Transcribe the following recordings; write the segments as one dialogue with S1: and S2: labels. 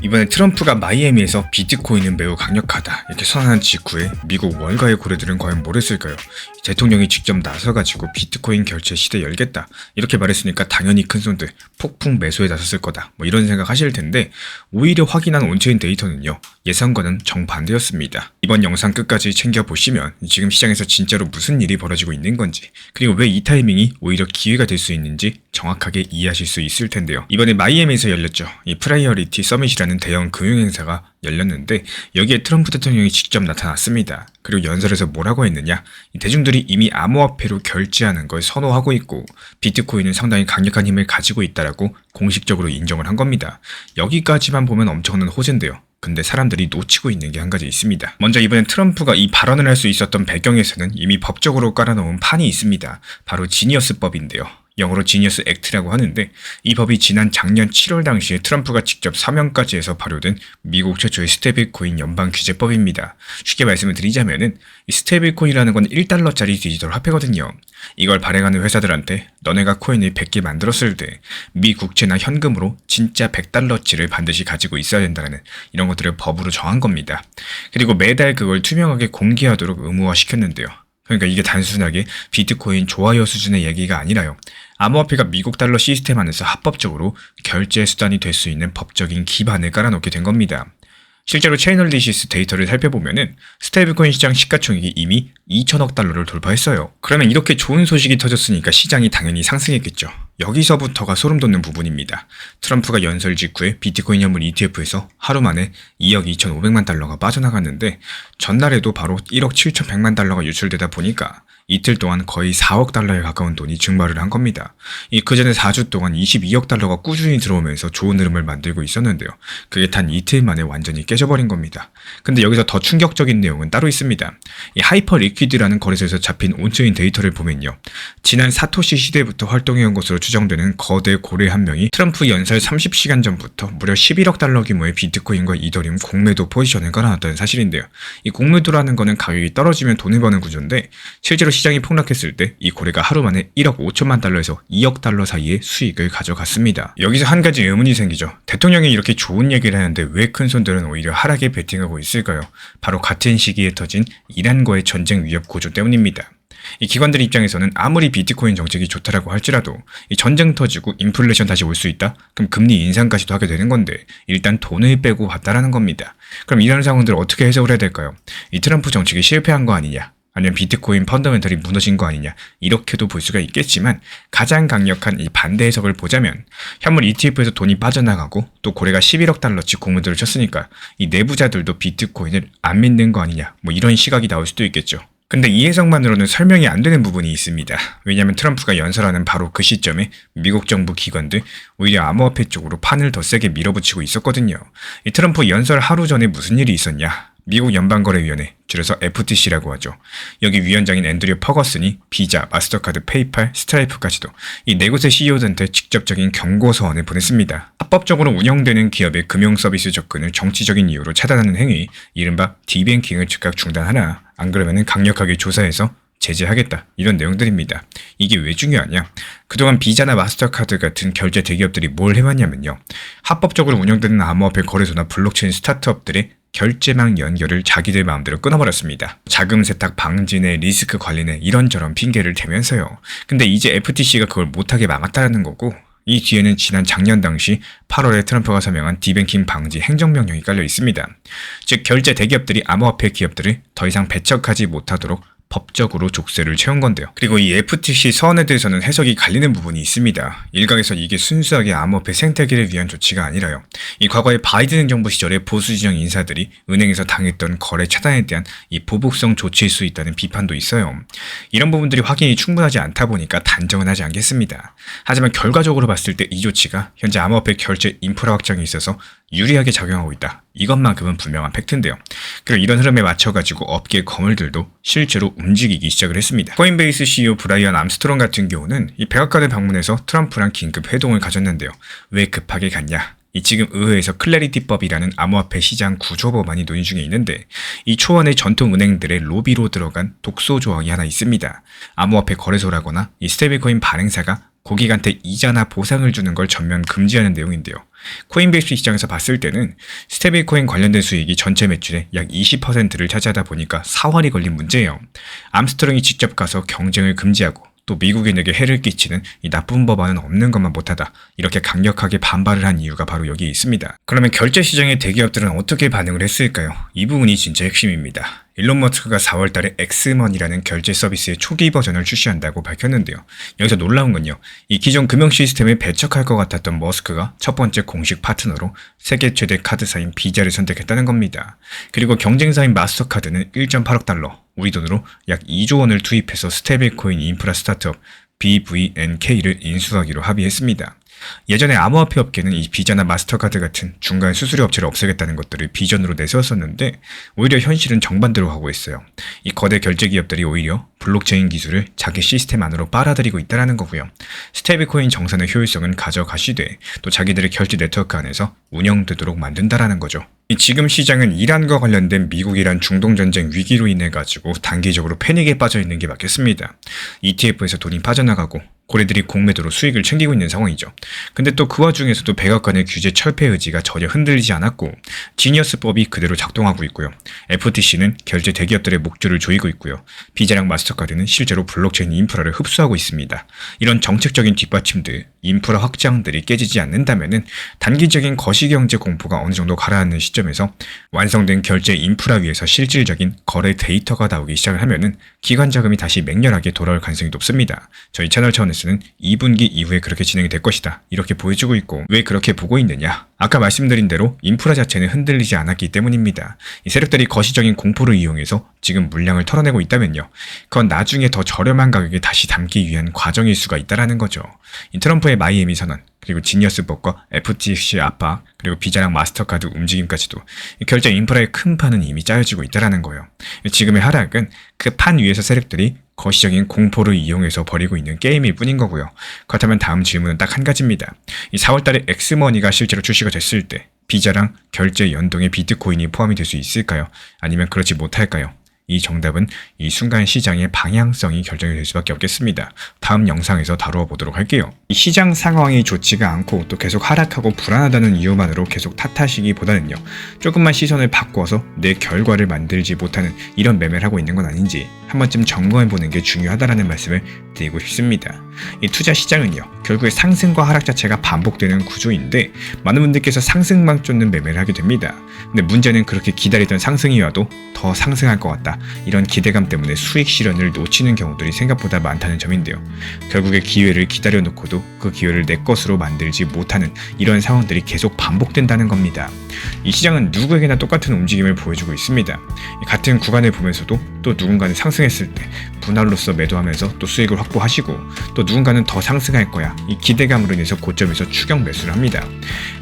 S1: 이번에 트럼프가 마이애미에서 비트코인은 매우 강력하다 이렇게 선언한 직후에 미국 월가의 고래들은 과연 뭘 했을까요? 대통령이 직접 나서가지고 비트코인 결제 시대 열겠다 이렇게 말했으니까 당연히 큰손들 폭풍 매수에 나섰을 거다 뭐 이런 생각 하실 텐데, 오히려 확인한 온체인 데이터는요 예상과는 정반대였습니다. 이번 영상 끝까지 챙겨보시면 지금 시장에서 진짜로 무슨 일이 벌어지고 있는 건지, 그리고 왜 이 타이밍이 오히려 기회가 될 수 있는지 정확하게 이해하실 수 있을 텐데요. 이번에 마이애미에서 열렸죠. 이 프라이어리티 서밋이라는 대형 금융행사가 열렸는데, 여기에 트럼프 대통령이 직접 나타났습니다. 그리고 연설에서 뭐라고 했느냐, 대중들이 이미 암호화폐로 결제하는 걸 선호하고 있고 비트코인은 상당히 강력한 힘을 가지고 있다라고 공식적으로 인정을 한 겁니다. 여기까지만 보면 엄청난 호재인데요. 근데 사람들이 놓치고 있는 게 한 가지 있습니다. 먼저 이번엔 트럼프가 이 발언을 할 수 있었던 배경에서는 이미 법적으로 깔아놓은 판이 있습니다. 바로 지니어스법인데요. 영어로 지니어스 액트라고 하는데, 이 법이 지난 작년 7월 당시에 트럼프가 직접 사명까지 해서 발효된 미국 최초의 스테이블코인 연방규제법입니다. 쉽게 말씀을 드리자면은 이 스테이블코인이라는 건 1달러짜리 디지털 화폐거든요. 이걸 발행하는 회사들한테 너네가 코인을 100개 만들었을 때 미 국채나 현금으로 진짜 100달러치를 반드시 가지고 있어야 된다는 이런 것들을 법으로 정한 겁니다. 그리고 매달 그걸 투명하게 공개하도록 의무화시켰는데요. 그러니까 이게 단순하게 비트코인 좋아요 수준의 얘기가 아니라요. 암호화폐가 미국 달러 시스템 안에서 합법적으로 결제 수단이 될 수 있는 법적인 기반을 깔아놓게 된 겁니다. 실제로 체이널리시스 데이터를 살펴보면은 스테이블코인 시장 시가총액이 이미 2천억 달러를 돌파했어요. 그러면 이렇게 좋은 소식이 터졌으니까 시장이 당연히 상승했겠죠. 여기서부터가 소름 돋는 부분입니다. 트럼프가 연설 직후에 비트코인 현물 ETF에서 하루 만에 2억 2,500만 달러가 빠져나갔는데, 전날에도 바로 1억 7,100만 달러가 유출되다 보니까 이틀 동안 거의 4억 달러에 가까운 돈이 증발을 한 겁니다. 그 전에 4주 동안 22억 달러가 꾸준히 들어오면서 좋은 흐름을 만들고 있었는데요. 그게 단 이틀 만에 완전히 깨져버린 겁니다. 근데 여기서 더 충격적인 내용은 따로 있습니다. 이 하이퍼 리퀴드라는 거래소에서 잡힌 온체인 데이터를 보면요, 지난 사토시 시대부터 활동해온 것으로 추정되는 거대 고래 한 명이 트럼프 연설 30시간 전부터 무려 11억 달러 규모의 비트코인과 이더리움 공매도 포지션을 깔아놨다는 사실인데요. 이 공매도라는 거는 가격이 떨어지면 돈을 버는 구조인데, 실제로 시장이 폭락했을 때 이 고래가 하루 만에 1억 5천만 달러에서 2억 달러 사이의 수익을 가져갔습니다. 여기서 한 가지 의문이 생기죠. 대통령이 이렇게 좋은 얘기를 하는데 왜 큰손들은 오히려 하락에 베팅하고 있을까요? 바로 같은 시기에 터진 이란과의 전쟁 위협 고조 때문입니다. 이 기관들 입장에서는 아무리 비트코인 정책이 좋다라고 할지라도 이 전쟁 터지고 인플레이션 다시 올 수 있다? 그럼 금리 인상까지도 하게 되는 건데 일단 돈을 빼고 봤다라는 겁니다. 그럼 이런 상황들을 어떻게 해석을 해야 될까요? 이 트럼프 정책이 실패한 거 아니냐? 아니면 비트코인 펀더멘털이 무너진 거 아니냐, 이렇게도 볼 수가 있겠지만, 가장 강력한 이 반대 해석을 보자면 현물 ETF에서 돈이 빠져나가고 또 고래가 11억 달러치 공매도를 쳤으니까 이 내부자들도 비트코인을 안 믿는 거 아니냐, 뭐 이런 시각이 나올 수도 있겠죠. 근데 이 해석만으로는 설명이 안 되는 부분이 있습니다. 왜냐하면 트럼프가 연설하는 바로 그 시점에 미국 정부 기관들 오히려 암호화폐 쪽으로 판을 더 세게 밀어붙이고 있었거든요. 이 트럼프 연설 하루 전에 무슨 일이 있었냐? 미국 연방거래위원회, 줄여서 FTC라고 하죠. 여기 위원장인 앤드류 퍼거슨이 비자, 마스터카드, 페이팔, 스트라이프까지도 이 네 곳의 CEO들한테 직접적인 경고 서한을 보냈습니다. 합법적으로 운영되는 기업의 금융 서비스 접근을 정치적인 이유로 차단하는 행위, 이른바 디뱅킹을 즉각 중단하라. 안 그러면은 강력하게 조사해서 제재하겠다, 이런 내용들입니다. 이게 왜 중요하냐? 그동안 비자나 마스터카드 같은 결제 대기업들이 뭘 해왔냐면요, 합법적으로 운영되는 암호화폐 거래소나 블록체인 스타트업들의 결제망 연결을 자기들 마음대로 끊어버렸습니다. 자금 세탁 방지네, 리스크 관리네, 이런저런 핑계를 대면서요. 근데 이제 FTC가 그걸 못하게 막았다는 거고, 이 뒤에는 지난 작년 당시 8월에 트럼프가 서명한 디뱅킹 방지 행정명령이 깔려 있습니다. 즉 결제 대기업들이 암호화폐 기업들을 더 이상 배척하지 못하도록 법적으로 족쇄를 채운 건데요. 그리고 이 FTC 서한에 대해서는 해석이 갈리는 부분이 있습니다. 일각에서 이게 순수하게 암호화폐 생태계를 위한 조치가 아니라요, 이 과거에 바이든 정부 시절에 보수 진영 인사들이 은행에서 당했던 거래 차단에 대한 이 보복성 조치일 수 있다는 비판도 있어요. 이런 부분들이 확인이 충분하지 않다 보니까 단정은 하지 않겠습니다. 하지만 결과적으로 봤을 때 이 조치가 현재 암호화폐 결제 인프라 확장에 있어서 유리하게 작용하고 있다, 이것만큼은 분명한 팩트인데요. 그리고 이런 흐름에 맞춰가지고 업계 거물들도 실제로 움직이기 시작을 했습니다. 코인베이스 CEO 브라이언 암스트롱 같은 경우는 이 백악관을 방문해서 트럼프랑 긴급 회동을 가졌는데요. 왜 급하게 갔냐? 이 지금 의회에서 클래리티법이라는 암호화폐 시장 구조 법안이 논의 중에 있는데, 이 초안에 전통 은행들의 로비로 들어간 독소 조항이 하나 있습니다. 암호화폐 거래소라거나 이 스테이블코인 발행사가 고객한테 이자나 보상을 주는 걸 전면 금지하는 내용인데요. 코인베이스 시장에서 봤을 때는 스테이블 코인 관련된 수익이 전체 매출의 약 20%를 차지하다 보니까 사활이 걸린 문제예요. 암스트롱이 직접 가서 경쟁을 금지하고 또 미국인에게 해를 끼치는 이 나쁜 법안은 없는 것만 못하다, 이렇게 강력하게 반발을 한 이유가 바로 여기에 있습니다. 그러면 결제 시장의 대기업들은 어떻게 반응을 했을까요? 이 부분이 진짜 핵심입니다. 일론 머스크가 4월달에 엑스머니라는 결제 서비스의 초기 버전을 출시한다고 밝혔는데요. 여기서 놀라운 건요, 이 기존 금융 시스템에 배척할 것 같았던 머스크가 첫 번째 공식 파트너로 세계 최대 카드사인 비자를 선택했다는 겁니다. 그리고 경쟁사인 마스터카드는 1.8억 달러, 우리 돈으로 약 2조 원을 투입해서 스테이블 코인 인프라 스타트업 BVNK를 인수하기로 합의했습니다. 예전에 암호화폐 업계는 이 비자나 마스터카드 같은 중간 수수료 업체를 없애겠다는 것들을 비전으로 내세웠었는데 오히려 현실은 정반대로 하고 있어요. 이 거대 결제 기업들이 오히려 블록체인 기술을 자기 시스템 안으로 빨아들이고 있다는 거고요. 스테이블 코인 정산의 효율성은 가져가시되 또 자기들의 결제 네트워크 안에서 운영되도록 만든다라는 거죠. 지금 시장은 이란과 관련된 미국-이란 중동전쟁 위기로 인해 가지고 단기적으로 패닉에 빠져 있는 게 맞겠습니다. ETF에서 돈이 빠져나가고 고래들이 공매도로 수익을 챙기고 있는 상황이죠. 근데 또 그 와중에서도 백악관의 규제 철폐 의지가 전혀 흔들리지 않았고 지니어스법이 그대로 작동하고 있고요. FTC는 결제 대기업들의 목줄을 조이고 있고요. 비자랑 마스터카드는 실제로 블록체인 인프라를 흡수하고 있습니다. 이런 정책적인 뒷받침들, 인프라 확장들이 깨지지 않는다면은 단기적인 거시경제 공포가 어느 정도 가라앉는 시점에서 완성된 결제 인프라 위에서 실질적인 거래 데이터가 나오기 시작을 하면은 기관 자금이 다시 맹렬하게 돌아올 가능성이 높습니다. 저희 채널 차원에서는 2분기 이후에 그렇게 진행이 될 것이다, 이렇게 보여주고 있고, 왜 그렇게 보고 있느냐? 아까 말씀드린 대로 인프라 자체는 흔들리지 않았기 때문입니다. 이 세력들이 거시적인 공포를 이용해서 지금 물량을 털어내고 있다면요, 그건 나중에 더 저렴한 가격에 다시 담기 위한 과정일 수가 있다는 거죠. 이 트럼프의 마이애미 선언, 그리고 지니어스법과 FTC 압박, 그리고 비자랑 마스터카드 움직임까지도 결제 인프라의 큰 판은 이미 짜여지고 있다는 거예요. 지금의 하락은 그 판 위에서 세력들이 거시적인 공포를 이용해서 벌이고 있는 게임일 뿐인 거고요. 그렇다면 다음 질문은 딱 한 가지입니다. 이 4월달에 엑스머니가 실제로 출시가 됐을 때 비자랑 결제 연동에 비트코인이 포함이 될 수 있을까요? 아니면 그렇지 못할까요? 이 정답은 이 순간 시장의 방향성이 결정이 될 수밖에 없겠습니다. 다음 영상에서 다루어 보도록 할게요. 이 시장 상황이 좋지가 않고 또 계속 하락하고 불안하다는 이유만으로 계속 탓하시기보다는요, 조금만 시선을 바꿔서 내 결과를 만들지 못하는 이런 매매를 하고 있는 건 아닌지 한 번쯤 점검해 보는 게 중요하다라는 말씀을 드리고 싶습니다. 이 투자 시장은요, 결국에 상승과 하락 자체가 반복되는 구조인데 많은 분들께서 상승만 쫓는 매매를 하게 됩니다. 근데 문제는 그렇게 기다리던 상승이 와도 더 상승할 것 같다, 이런 기대감 때문에 수익 실현을 놓치는 경우들이 생각보다 많다는 점인데요. 결국에 기회를 기다려놓고도 그 기회를 내 것으로 만들지 못하는 이런 상황들이 계속 반복된다는 겁니다. 이 시장은 누구에게나 똑같은 움직임을 보여주고 있습니다. 같은 구간을 보면서도 또 누군가는 상승했을 때 분할로서 매도하면서 또 수익을 확보하시고, 또 누군가는 더 상승할 거야, 이 기대감으로 인해서 고점에서 추격 매수를 합니다.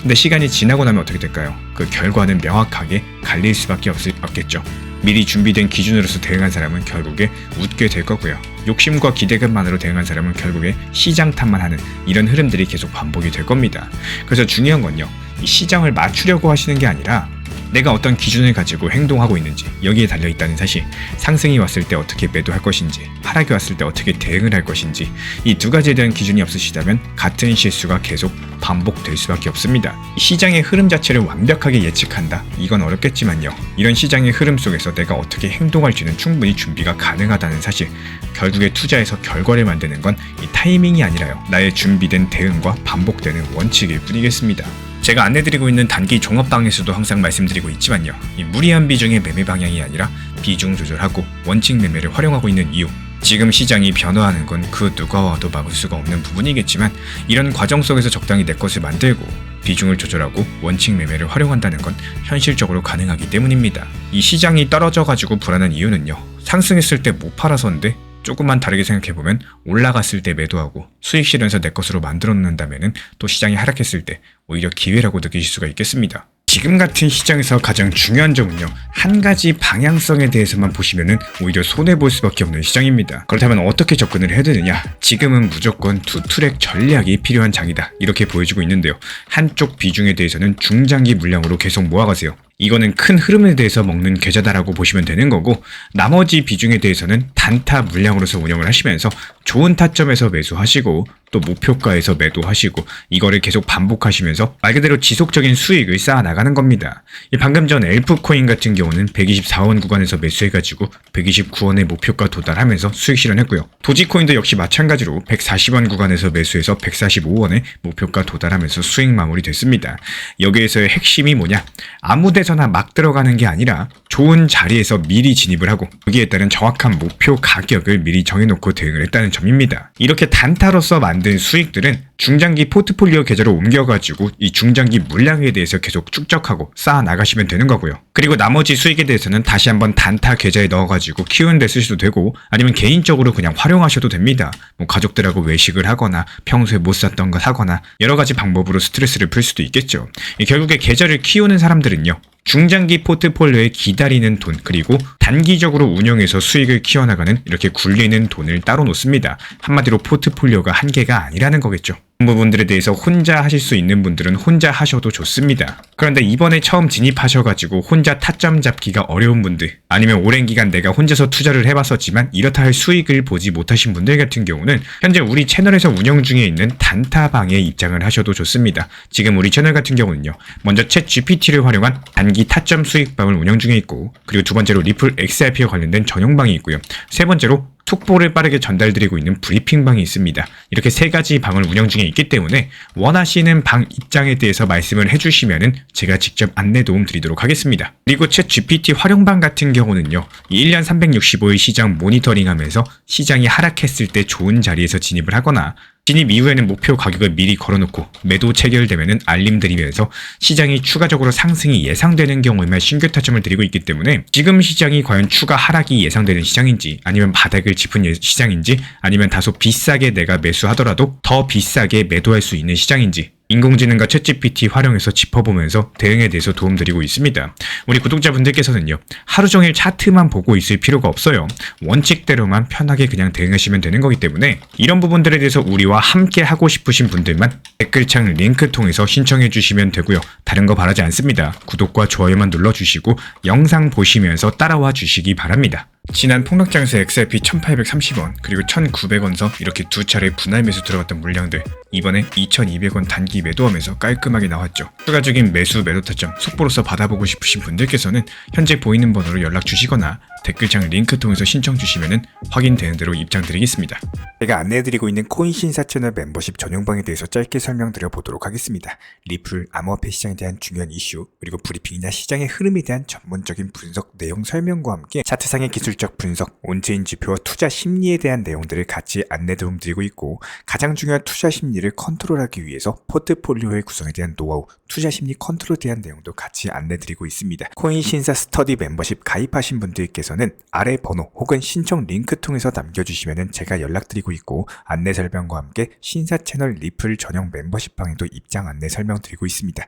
S1: 근데 시간이 지나고 나면 어떻게 될까요? 그 결과는 명확하게 갈릴 수밖에 없겠죠. 미리 준비된 기준으로서 대응한 사람은 결국에 웃게 될 거고요. 욕심과 기대감만으로 대응한 사람은 결국에 시장 탓만 하는 이런 흐름들이 계속 반복이 될 겁니다. 그래서 중요한 건요, 이 시장을 맞추려고 하시는 게 아니라 내가 어떤 기준을 가지고 행동하고 있는지, 여기에 달려있다는 사실. 상승이 왔을 때 어떻게 매도할 것인지, 하락이 왔을 때 어떻게 대응을 할 것인지, 이 두 가지에 대한 기준이 없으시다면 같은 실수가 계속 반복될 수밖에 없습니다. 시장의 흐름 자체를 완벽하게 예측한다? 이건 어렵겠지만요, 이런 시장의 흐름 속에서 내가 어떻게 행동할지는 충분히 준비가 가능하다는 사실. 결국에 투자에서 결과를 만드는 건 이 타이밍이 아니라요, 나의 준비된 대응과 반복되는 원칙일 뿐이겠습니다. 제가 안내드리고 있는 단기 종합방에서도 항상 말씀드리고 있지만요, 이 무리한 비중의 매매 방향이 아니라 비중 조절하고 원칙 매매를 활용하고 있는 이유, 지금 시장이 변화하는 건 그 누가 와도 막을 수가 없는 부분이겠지만 이런 과정 속에서 적당히 내 것을 만들고 비중을 조절하고 원칙 매매를 활용한다는 건 현실적으로 가능하기 때문입니다. 이 시장이 떨어져가지고 불안한 이유는요, 상승했을 때 못 팔아서인데 조금만 다르게 생각해보면 올라갔을 때 매도하고 수익 실현해서 내 것으로 만들어 놓는다면은 또 시장이 하락했을 때 오히려 기회라고 느끼실 수가 있겠습니다. 지금 같은 시장에서 가장 중요한 점은요, 한 가지 방향성에 대해서만 보시면은 오히려 손해볼 수밖에 없는 시장입니다. 그렇다면 어떻게 접근을 해야 되느냐? 지금은 무조건 투트랙 전략이 필요한 장이다, 이렇게 보여주고 있는데요. 한쪽 비중에 대해서는 중장기 물량으로 계속 모아가세요. 이거는 큰 흐름에 대해서 먹는 계좌다라고 보시면 되는 거고, 나머지 비중에 대해서는 단타 물량으로서 운영을 하시면서 좋은 타점에서 매수하시고 또 목표가에서 매도하시고 이거를 계속 반복하시면서 말 그대로 지속적인 수익을 쌓아 나가는 겁니다. 방금 전 엘프코인 같은 경우는 124원 구간에서 매수해가지고 129원의 목표가 도달하면서 수익 실현했고요. 도지코인도 역시 마찬가지로 140원 구간에서 매수해서 145원의 목표가 도달하면서 수익 마무리됐습니다. 여기에서의 핵심이 뭐냐? 아무 데서나 막 들어가는 게 아니라 좋은 자리에서 미리 진입을 하고 여기에 따른 정확한 목표 가격을 미리 정해놓고 대응을 했다는 점입니다. 이렇게 단타로서 만든 수익들은 중장기 포트폴리오 계좌로 옮겨가지고 이 중장기 물량에 대해서 계속 축적하고 쌓아 나가시면 되는 거고요. 그리고 나머지 수익에 대해서는 다시 한번 단타 계좌에 넣어가지고 키우는 데 쓰셔도 되고 아니면 개인적으로 그냥 활용하셔도 됩니다. 뭐 가족들하고 외식을 하거나 평소에 못 샀던 거 사거나 여러 가지 방법으로 스트레스를 풀 수도 있겠죠. 결국에 계좌를 키우는 사람들은요, 중장기 포트폴리오에 기다리는 돈, 그리고 단기적으로 운영해서 수익을 키워나가는 이렇게 굴리는 돈을 따로 놓습니다. 한마디로 포트폴리오가 한계가 아니라는 거겠죠. 이 부분들에 대해서 혼자 하실 수 있는 분들은 혼자 하셔도 좋습니다. 그런데 이번에 처음 진입하셔가지고 혼자 타점 잡기가 어려운 분들, 아니면 오랜 기간 내가 혼자서 투자를 해봤었지만 이렇다 할 수익을 보지 못하신 분들 같은 경우는 현재 우리 채널에서 운영 중에 있는 단타방에 입장을 하셔도 좋습니다. 지금 우리 채널 같은 경우는요, 먼저 챗 GPT를 활용한 단기 타점 수익방을 운영 중에 있고, 그리고 두 번째로 리플 XRP와 관련된 전용방이 있고요. 세 번째로 속보를 빠르게 전달드리고 있는 브리핑방이 있습니다. 이렇게 세 가지 방을 운영 중에 있기 때문에 원하시는 방 입장에 대해서 말씀을 해주시면은 제가 직접 안내 도움 드리도록 하겠습니다. 그리고 챗 GPT 활용방 같은 경우는요, 1년 365일 시장 모니터링하면서 시장이 하락했을 때 좋은 자리에서 진입을 하거나 진입 이후에는 목표 가격을 미리 걸어놓고 매도 체결되면 알림 드리면서 시장이 추가적으로 상승이 예상되는 경우에만 신규 타점을 드리고 있기 때문에 지금 시장이 과연 추가 하락이 예상되는 시장인지, 아니면 바닥을 짚은 시장인지, 아니면 다소 비싸게 내가 매수하더라도 더 비싸게 매도할 수 있는 시장인지 인공지능과 챗GPT 활용해서 짚어보면서 대응에 대해서 도움드리고 있습니다. 우리 구독자분들께서는요, 하루 종일 차트만 보고 있을 필요가 없어요. 원칙대로만 편하게 그냥 대응하시면 되는 거기 때문에 이런 부분들에 대해서 우리와 함께 하고 싶으신 분들만 댓글창 링크 통해서 신청해 주시면 되고요. 다른 거 바라지 않습니다. 구독과 좋아요만 눌러주시고 영상 보시면서 따라와 주시기 바랍니다. 지난 폭락장에서 XRP 1830원 그리고 1900원서 이렇게 두 차례 분할 매수 들어갔던 물량들, 이번에 2200원 단기 매도하면서 깔끔하게 나왔죠. 추가적인 매수 매도 타점 속보로서 받아보고 싶으신 분들께서는 현재 보이는 번호로 연락 주시거나 댓글창 링크 통해서 신청 주시면 확인되는 대로 입장 드리겠습니다. 제가 안내해드리고 있는 코인 신사 채널 멤버십 전용방에 대해서 짧게 설명드려 보도록 하겠습니다. 리플, 암호화폐 시장에 대한 중요한 이슈, 그리고 브리핑이나 시장의 흐름에 대한 전문적인 분석 내용 설명과 함께 차트상의 기술적 분석, 온체인 지표와 투자 심리에 대한 내용들을 같이 안내 도움 드리고 있고, 가장 중요한 투자 심리를 컨트롤하기 위해서 포트폴리오의 구성에 대한 노하우, 투자 심리 컨트롤에 대한 내용도 같이 안내 드리고 있습니다. 코인 신사 스터디 멤버십 가입하신 분들께서는 아래 번호 혹은 신청 링크 통해서 남겨주시면 제가 연락드리고 있고, 안내 설명과 함께 신사 채널 리플 전용 멤버십 방에도 입장 안내 설명드리고 있습니다.